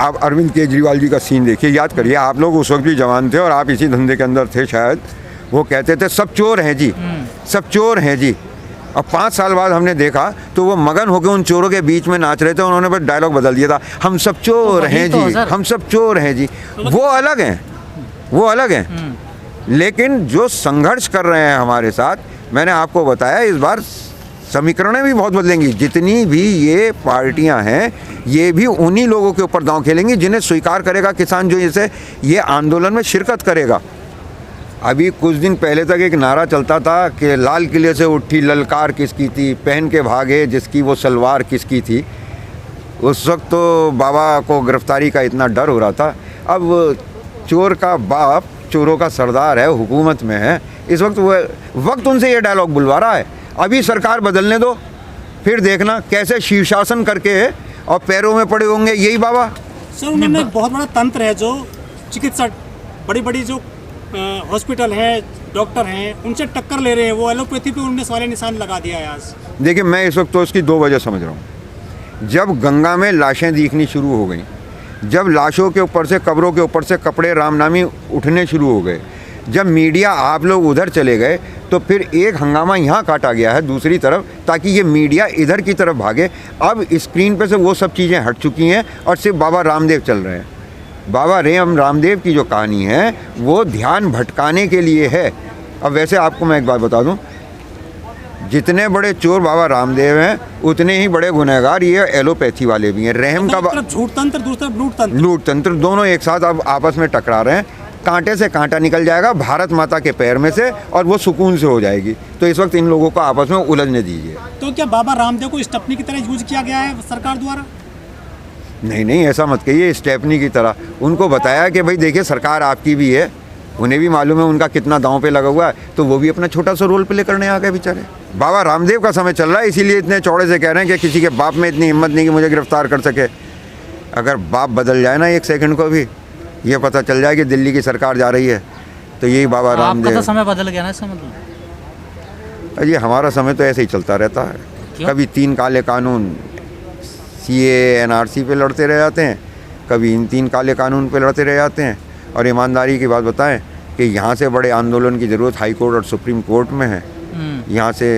आप अरविंद केजरीवाल जी का सीन देखिए, याद करिए, आप लोग उस वक्त भी जवान थे और आप इसी धंधे के अंदर थे शायद। वो कहते थे सब चोर हैं जी, सब चोर हैं जी। अब 5 साल बाद हमने देखा तो वो मगन होकर उन चोरों के बीच में नाच रहे थे। उन्होंने बस डायलॉग बदल दिया था, हम सब चोर हैं जी, हम सब चोर हैं जी। वो अलग हैं, वो अलग हैं। लेकिन जो संघर्ष कर रहे हैं हमारे साथ, मैंने आपको बताया इस बार समीकरणें भी बहुत बदलेंगी। जितनी भी ये पार्टियां हैं ये भी उन्हीं लोगों के ऊपर दांव खेलेंगी जिन्हें स्वीकार करेगा किसान, जो इसे ये आंदोलन में शिरकत करेगा। अभी कुछ दिन पहले तक एक नारा चलता था कि लाल किले से उठी ललकार किसकी थी, पहन के भागे जिसकी वो सलवार किसकी थी। उस वक्त तो बाबा को गिरफ्तारी का इतना डर हो रहा था। अब चोर का बाप चोरों का सरदार है, हुकूमत में है इस वक्त। वो वक्त उनसे ये डायलॉग बुलवा रहा है। अभी सरकार बदलने दो, फिर देखना कैसे शीर्षासन करके और पैरों में पड़े होंगे यही बाबा। सर उन्होंने बहुत बड़ा तंत्र है, जो चिकित्सा बड़ी बड़ी जो हॉस्पिटल हैं, डॉक्टर हैं, उनसे टक्कर ले रहे हैं। वो एलोपैथी पे उन्होंने सवाल निशान लगा दिया है आज। देखिए, मैं इस वक्त तो उसकी 2 वजह समझ रहा हूँ। जब गंगा में लाशें दिखनी शुरू हो गई, जब लाशों के ऊपर से, कब्रों के ऊपर से कपड़े रामनामी उठने शुरू हो गए, जब मीडिया आप लोग उधर चले गए, तो फिर एक हंगामा यहाँ काटा गया है दूसरी तरफ, ताकि ये मीडिया इधर की तरफ भागे। अब स्क्रीन पे से वो सब चीज़ें हट चुकी हैं और सिर्फ बाबा रामदेव चल रहे हैं। बाबा रामदेव की जो कहानी है वो ध्यान भटकाने के लिए है। अब वैसे आपको मैं एक बात बता दूं, जितने बड़े चोर बाबा रामदेव हैं उतने ही बड़े गुनहगार ये एलोपैथी वाले भी हैं। रहम का झूठ तंत्र, दूसरा लूट तंत्र, दोनों एक साथ अब आपस में टकरा रहे हैं। कांटे से कांटा निकल जाएगा भारत माता के पैर में से और वो सुकून से हो जाएगी। तो इस वक्त इन लोगों को आपस में उलझने दीजिए। तो क्या बाबा रामदेव को स्टेपनी की तरह यूज किया गया है सरकार द्वारा? नहीं नहीं, ऐसा मत कहिए, स्टेपनी की तरह। उनको बताया कि भाई देखिए सरकार आपकी भी है, उन्हें भी मालूम है उनका कितना दांव पे लगा हुआ है, तो वो भी अपना छोटा सा रोल प्ले करने आ गए बेचारे। बाबा रामदेव का समय चल रहा है, इसीलिए इतने चौड़े से कह रहे हैं कि किसी के बाप में इतनी हिम्मत नहीं कि मुझे गिरफ्तार कर सके। अगर बाप बदल जाए ना 1 सेकंड को भी, ये पता चल जाए कि दिल्ली की सरकार जा रही है, तो यही बाबा रामदेव। आपका तो समय बदल गया ना इसका मतलब? अजी हमारा समय तो ऐसे ही चलता रहता है। क्यों? कभी 3 काले कानून CAA NRC पे लड़ते रह जाते हैं, कभी इन 3 काले कानून पे लड़ते रह जाते हैं। और ईमानदारी की बात बताएं कि यहाँ से बड़े आंदोलन की ज़रूरत हाई कोर्ट और सुप्रीम कोर्ट में है। यहाँ से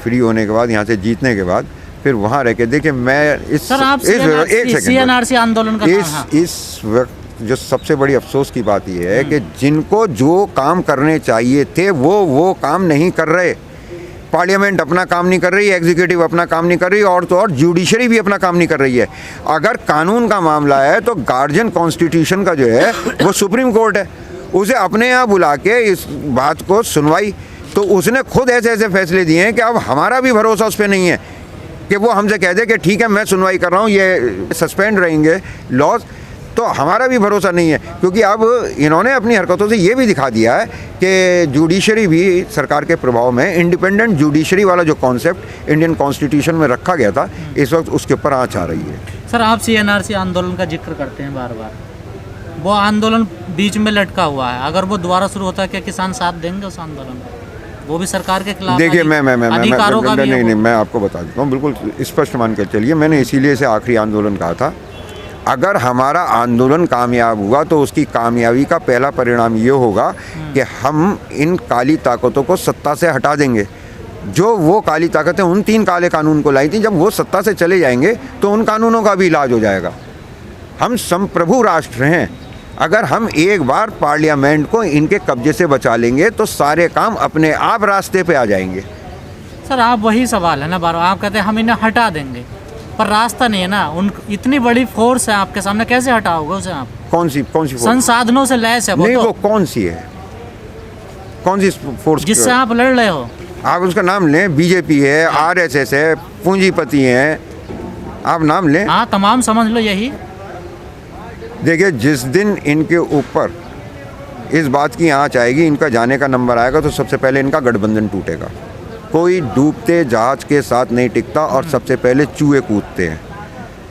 फ्री होने के बाद, यहाँ से जीतने के बाद फिर वहाँ रह के देखिए, मैं इस CNRC आंदोलन का इस वक्त जो सबसे बड़ी अफसोस की बात यह है कि जिनको जो काम करने चाहिए थे वो काम नहीं कर रहे। पार्लियामेंट अपना काम नहीं कर रही, एग्जीक्यूटिव अपना काम नहीं कर रही, और तो और जुडिशरी भी अपना काम नहीं कर रही है। अगर कानून का मामला है तो गार्जियन कॉन्स्टिट्यूशन का जो है वो सुप्रीम कोर्ट है, उसे अपने यहाँ बुला के इस बात को सुनवाई, तो उसने खुद ऐसे ऐसे फैसले दिए हैं कि अब हमारा भी भरोसा उस पर नहीं है कि वो हमसे कह दे कि ठीक है मैं सुनवाई कर रहा हूँ, ये सस्पेंड रहेंगे लॉज, तो हमारा भी भरोसा नहीं है। क्योंकि अब इन्होंने अपनी हरकतों से ये भी दिखा दिया है कि जुडिशरी भी सरकार के प्रभाव में, इंडिपेंडेंट जुडिशरी वाला जो कॉन्सेप्ट इंडियन कॉन्स्टिट्यूशन में रखा गया था, इस वक्त उसके ऊपर आँच आ रही है। सर आप CNRC आंदोलन का जिक्र करते हैं बार बार, वो आंदोलन बीच में लटका हुआ है, अगर वो दोबारा शुरू होता है क्या किसान साथ देंगे उस आंदोलन को? वो भी सरकार के खिलाफ। देखिए मैं आपको बता देता हूँ, बिल्कुल स्पष्ट मान के चलिए, मैंने इसीलिए इसे आखिरी आंदोलन कहा था। अगर हमारा आंदोलन कामयाब हुआ तो उसकी कामयाबी का पहला परिणाम ये होगा कि हम इन काली ताकतों को सत्ता से हटा देंगे। जो वो काली ताकतें उन 3 काले कानून को लाई थी, जब वो सत्ता से चले जाएंगे तो उन कानूनों का भी इलाज हो जाएगा। हम संप्रभु राष्ट्र हैं, अगर हम एक बार पार्लियामेंट को इनके कब्जे से बचा लेंगे तो सारे काम अपने आप रास्ते पे आ जाएंगे। सर आप वही सवाल है ना, बार आप कहते हैं हम इन्हें हटा देंगे, पर रास्ता नहीं है ना। उन इतनी बड़ी फोर्स है आपके सामने, कैसे हटाओगे उसे आप? कौन सी फोर्स? संसाधनों से लैस है वो। नहीं, वो कौन सी है? कौन सी फोर्स जिससे आप लड़ रहे हो? आप उसका नाम लें, बीजेपी है, RSS है, पूंजीपति हैं, आप नाम लें। हाँ तमाम समझ लो यही। देखिए, जिस दिन इनके ऊपर इस बात की आँच आएगी, इनका जाने का नंबर आएगा, तो सबसे पहले इनका गठबंधन टूटेगा। कोई डूबते जहाज के साथ नहीं टिकता और सबसे पहले चूहे कूदते हैं।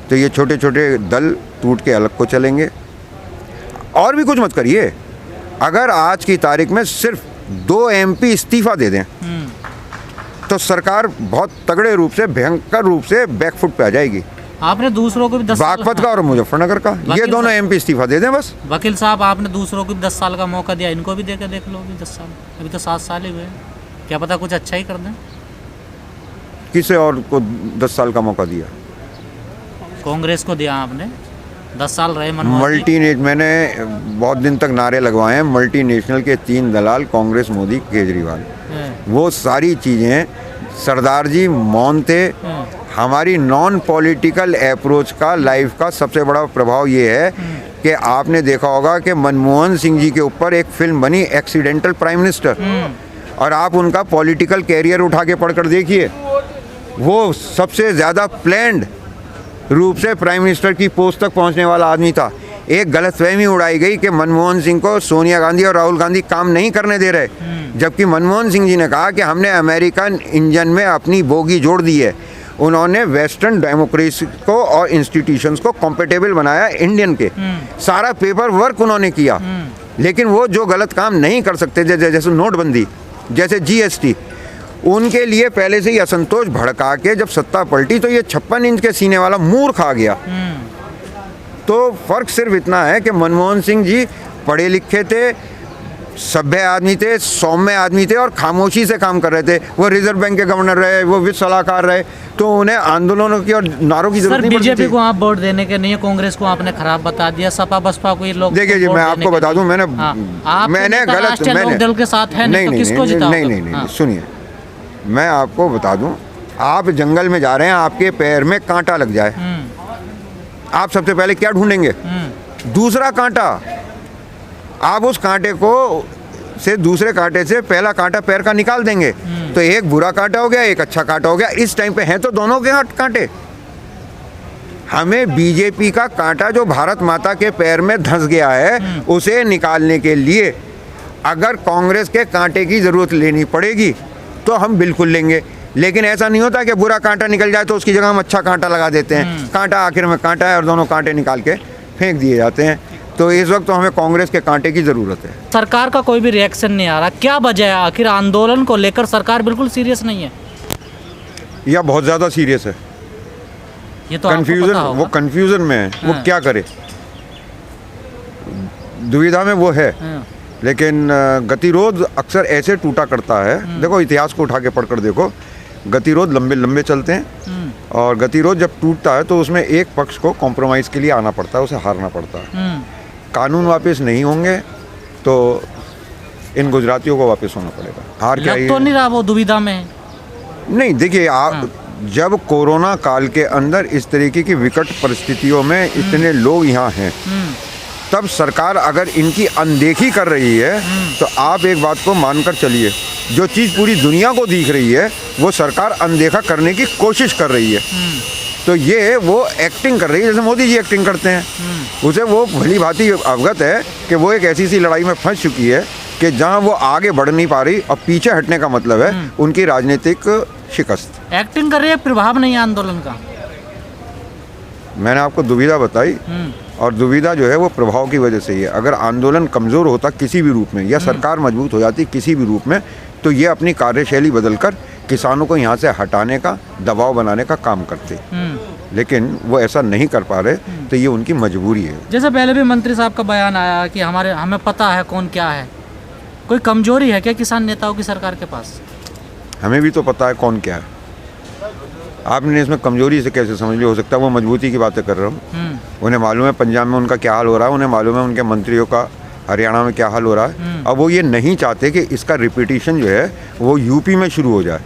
तो ये छोटे छोटे दल टूट के अलग को चलेंगे। और भी कुछ मत करिए, अगर आज की तारीख में सिर्फ 2 MP इस्तीफा दे दें तो सरकार बहुत तगड़े रूप से, भयंकर रूप से बैकफुट पे आ जाएगी। आपने दूसरों को भी 10 साल, बागपत का और मुजफ्फरनगर का, ये वकील दोनों साहब- एमपी इस्तीफा दे दें बस। वकील साहब आपने दूसरों को भी 10 साल का मौका दिया, इनको भी दे के देख लो अभी 10 साल, अभी तो 7 साल ही हुए हैं। क्या पता कुछ अच्छा ही कर दें। किसे और को 10 साल का मौका दिया? कांग्रेस को दिया आपने, 10 साल रहे मनमोहन जी। मैंने बहुत दिन तक नारे लगवाए हैं, मल्टीनेशनल के 3 दलाल, कांग्रेस, मोदी, केजरीवाल। हाँ, वो सारी चीज़ें, सरदार जी मौन थे। हाँ, हमारी नॉन पॉलिटिकल अप्रोच का लाइफ का सबसे बड़ा प्रभाव ये है कि आपने देखा होगा कि मनमोहन सिंह जी के ऊपर एक फिल्म बनी एक्सीडेंटल प्राइम मिनिस्टर, और आप उनका पॉलिटिकल कैरियर उठा के पढ़कर देखिए, वो सबसे ज़्यादा प्लान्ड रूप से प्राइम मिनिस्टर की पोस्ट तक पहुंचने वाला आदमी था। एक गलतफहमी उड़ाई गई कि मनमोहन सिंह को सोनिया गांधी और राहुल गांधी काम नहीं करने दे रहे, जबकि मनमोहन सिंह जी ने कहा कि हमने अमेरिकन इंजन में अपनी बोगी जोड़ दी है। उन्होंने वेस्टर्न डेमोक्रेसी को और इंस्टीट्यूशंस को कॉम्पेटेबल बनाया इंडियन के, सारा पेपर वर्क उन्होंने किया। लेकिन वो जो गलत काम नहीं कर सकते, जैसे नोटबंदी, जैसे जीएसटी, उनके लिए पहले से ही असंतोष भड़का के जब सत्ता पलटी तो ये 56 इंच के सीने वाला मूर्ख आ गया। तो फर्क सिर्फ इतना है कि मनमोहन सिंह जी पढ़े लिखे थे, सभ्य आदमी थे, सौम्य आदमी थे और खामोशी से काम कर रहे थे। वो रिजर्व बैंक के गवर्नर रहे, वो वित्त सलाहकार रहे, तो उन्हें आंदोलनों की और नारों की जरूरत सर नहीं पड़ती बीजेपी थी। को आप वोट देने के नहीं है, कांग्रेस को आपने खराब बता दिया, सपा बसपा को ये लोग देखिए जी, वोट मैं देने आपको के बता दूं, नहीं। मैंने हाँ, आप मैंने नेता गलत राष्ट्रीय लोक दल के साथ है, नहीं तो किसको जिताओगे? नहीं, हाँ। सुनिए, मैं आपको बता दूं, आप जंगल में जा रहे हैं, आपके पैर में कांटा लग जाए, आप सबसे पहले क्या ढूंढेंगे? दूसरा कांटा। आप उस कांटे को से दूसरे कांटे से पहला कांटा पैर का निकाल देंगे, तो एक बुरा कांटा हो गया, एक अच्छा कांटा हो गया। इस टाइम पे हैं तो दोनों के कांटे। हमें बीजेपी का कांटा जो भारत माता के पैर में धंस गया है, उसे निकालने के लिए अगर कांग्रेस के कांटे की जरूरत लेनी पड़ेगी तो हम बिल्कुल लेंगे। लेकिन ऐसा नहीं होता कि बुरा कांटा निकल जाए तो उसकी जगह हम अच्छा कांटा लगा देते हैं। कांटा आखिर में कांटा है और दोनों कांटे निकाल के फेंक दिए जाते हैं। तो इस वक्त तो हमें कांग्रेस के कांटे की ज़रूरत है। सरकार का कोई भी रिएक्शन नहीं आ रहा, क्या वजह है? आखिर आंदोलन को लेकर सरकार बिल्कुल सीरियस नहीं है, या बहुत ज़्यादा सीरियस है। ये तो आपको कंफ्यूजन, पता होगा। वो कंफ्यूजन में है, वो हाँ। क्या करे, दुविधा में वो है। हाँ, लेकिन गतिरोध अक्सर ऐसे टूटा करता है। देखो, इतिहास को उठा के पढ़कर देखो, गतिरोध लंबे लंबे चलते हैं, और गतिरोध जब टूटता है तो उसमें एक पक्ष को कॉम्प्रोमाइज़ के लिए आना पड़ता है, उसे हारना पड़ता है। कानून वापस नहीं होंगे तो इन गुजरातियों को वापस होना पड़ेगा। हार क्या लग तो नहीं रहा वो दुविधा में है। नहीं, देखिए, आप जब कोरोना काल के अंदर इस तरीके की विकट परिस्थितियों में इतने लोग यहाँ हैं, तब सरकार अगर इनकी अनदेखी कर रही है तो आप एक बात को मानकर चलिए, जो चीज़ पूरी दुनिया को दिख रही है वो सरकार अनदेखा करने की कोशिश कर रही है। तो ये वो एक्टिंग कर रही है, जैसे मोदी जी एक्टिंग करते हैं। उसे वो भली भांति अवगत है कि वो एक ऐसी सी लड़ाई में फंस चुकी है कि जहाँ वो आगे बढ़ नहीं पा रही, और पीछे हटने का मतलब है उनकी राजनीतिक शिकस्त। एक्टिंग कर रही है, प्रभाव नहीं है आंदोलन का। मैंने आपको दुविधा बताई, और दुविधा जो है वो प्रभाव की वजह से ही है। अगर आंदोलन कमज़ोर होता किसी भी रूप में, या सरकार मजबूत हो जाती किसी भी रूप में, तो ये अपनी कार्यशैली बदलकर किसानों को यहाँ से हटाने का, दबाव बनाने का काम करते। लेकिन वो ऐसा नहीं कर पा रहे, तो ये उनकी मजबूरी है। जैसे पहले भी मंत्री साहब का बयान आया कि हमें पता है कौन क्या है। कोई कमजोरी है क्या किसान नेताओं की सरकार के पास? हमें भी तो पता है कौन क्या है। आपने इसमें कमजोरी से कैसे समझ लिया? हो सकता है वो मजबूती की बातें कर रहा हूँ। उन्हें मालूम है पंजाब में उनका क्या हाल हो रहा है, उन्हें मालूम है उनके मंत्रियों का हरियाणा में क्या हाल हो रहा है। अब वो ये नहीं चाहते कि इसका रिपीटिशन जो है वो यूपी में शुरू हो जाए।